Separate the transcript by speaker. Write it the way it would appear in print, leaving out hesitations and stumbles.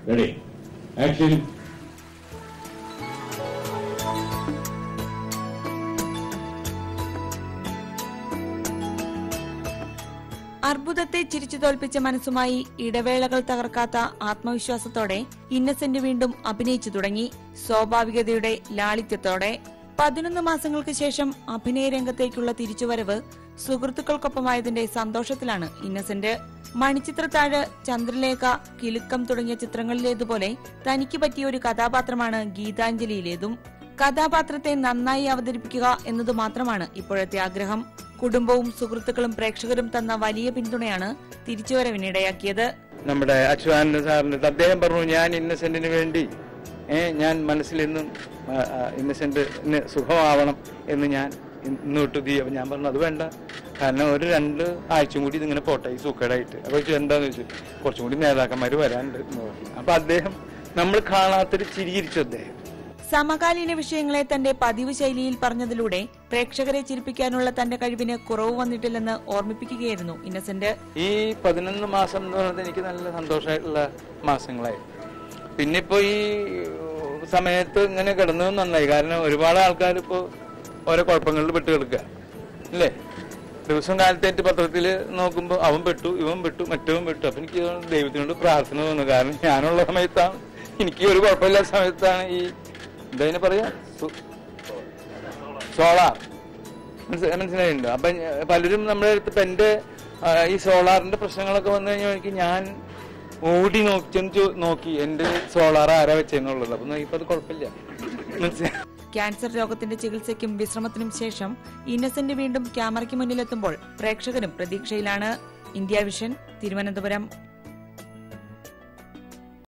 Speaker 1: Ready? Action.
Speaker 2: അർബുദത്തെ ചിരിച്ചു തോൽപ്പിച്ച മനസ്സുമായി ഇടവേളകൾ തകർക്കാത്ത ആത്മവിശ്വാസത്തോടെ ഇന്നസെന്റ് വീണ്ടും അഭിനയിച്ചു തുടങ്ങി. സ്വാഭാവികതയുടെ ലാളിത്യത്തോടെ 11 മാസങ്ങൾക്ക് ശേഷം അഭിനയ രംഗത്തേക്കുള്ള തിരിച്ചുവരവ് സുഹൃത്തുക്കൾക്കൊപ്പമായതിന്റെ സന്തോഷത്തിലാണ് ഇന്നസെന്റ്. മണിച്ചിത്രത്താഴ്, ചന്ദ്രലേഖ, കിലുക്കം തുടങ്ങിയ ചിത്രങ്ങളിലേതുപോലെ തനിക്ക് പറ്റിയ ഒരു കഥാപാത്രമാണ് ഗീതാഞ്ജലിയിലേതും. കഥാപാത്രത്തെ നന്നായി അവതരിപ്പിക്കുക എന്നതു മാത്രമാണ് ഇപ്പോഴത്തെ ആഗ്രഹം. കുടുംബവും സുഹൃത്തുക്കളും പ്രേക്ഷകരും തന്ന വലിയ പിന്തുണയാണ് തിരിച്ചുവരവിനിടയാക്കിയത്.
Speaker 3: നമ്മുടെ അച്യുതാനന്ദ സാറിന്റെ അദ്ദേഹം പറഞ്ഞു, ഞാൻ ഇന്നസെന്റിന് വേണ്ടി ഞാൻ മനസ്സിൽ നിന്നും ഇന്നസെന്റിന് സുഖമാവണം എന്ന് ഞാൻ ഇന്നോട്ട് ഞാൻ പറഞ്ഞു അത് വേണ്ട, കാരണം ഒരു 2 ആഴ്ചയും കൂടി ഇതിങ്ങനെ പോട്ടെ ഈ സൂക്കേടായിട്ട്. അപ്പൊ എന്താന്ന് വെച്ചു കുറച്ചും കൂടി നേതാക്കന്മാര് വരാനുണ്ട്. അപ്പൊ അദ്ദേഹം നമ്മൾ കാണാത്തൊരു ചിരിച്ചു. അദ്ദേഹം
Speaker 2: സമകാലീന വിഷയങ്ങളെ തന്റെ പതിവ് ശൈലിയിൽ പറഞ്ഞതിലൂടെ പ്രേക്ഷകരെ ചിരിപ്പിക്കാനുള്ള തന്റെ കഴിവിന് കുറവ് വന്നിട്ടില്ലെന്ന് ഓർമ്മിപ്പിക്കുകയായിരുന്നു ഇന്നസെന്റ്.
Speaker 3: ഈ 11 മാസം എന്ന് പറയുന്നത് എനിക്ക് നല്ല സന്തോഷമായിട്ടുള്ള മാസങ്ങളായിരുന്നു. പിന്നെ ഇപ്പൊ ഈ സമയത്ത് ഇങ്ങനെ കിടന്നത് നന്നായി, കാരണം ഒരുപാട് ആൾക്കാർ ഇപ്പോ ഓരോ കുഴപ്പങ്ങളിൽ പെട്ട് കിടക്കുക അല്ലേ. ദിവസം കാലത്തേറ്റ് പത്രത്തിൽ നോക്കുമ്പോൾ അവൻ പെട്ടു, ഇവൻ പെട്ടു, മറ്റവൻ പെട്ടു. അപ്പൊ എനിക്ക് ദൈവത്തിനോട് പ്രാർത്ഥന തോന്നുന്നു, കാരണം ഞാനുള്ള സമയത്താണ്, എനിക്ക് ഒരു കുഴപ്പമില്ലാത്ത സമയത്താണ് ഈ എന്താ പറയാ സോളാർ മനസ്സിലായിട്ടുണ്ട്. അപ്പൊ പലരും നമ്മുടെ അടുത്ത് ഇപ്പൊ എന്റെ ഈ സോളാറിന്റെ പ്രശ്നങ്ങളൊക്കെ വന്നു കഴിഞ്ഞാൽ എനിക്ക് ഞാൻ ഓടി നോക്കി എന്റെ സോളാർ ആരാ വെച്ചെന്നുള്ളത്. അപ്പൊ ഇപ്പൊ അത് കുഴപ്പമില്ല, മനസ്സിലായി.
Speaker 2: ക്യാൻസർ രോഗത്തിന്റെ ചികിത്സയ്ക്കും വിശ്രമത്തിനും ശേഷം ഇന്നസെന്റ് വീണ്ടും ക്യാമറയ്ക്ക് മുന്നിലെത്തുമ്പോൾ പ്രേക്ഷകരും പ്രതീക്ഷയിലാണ്. India vision, Thiruvananthapuram.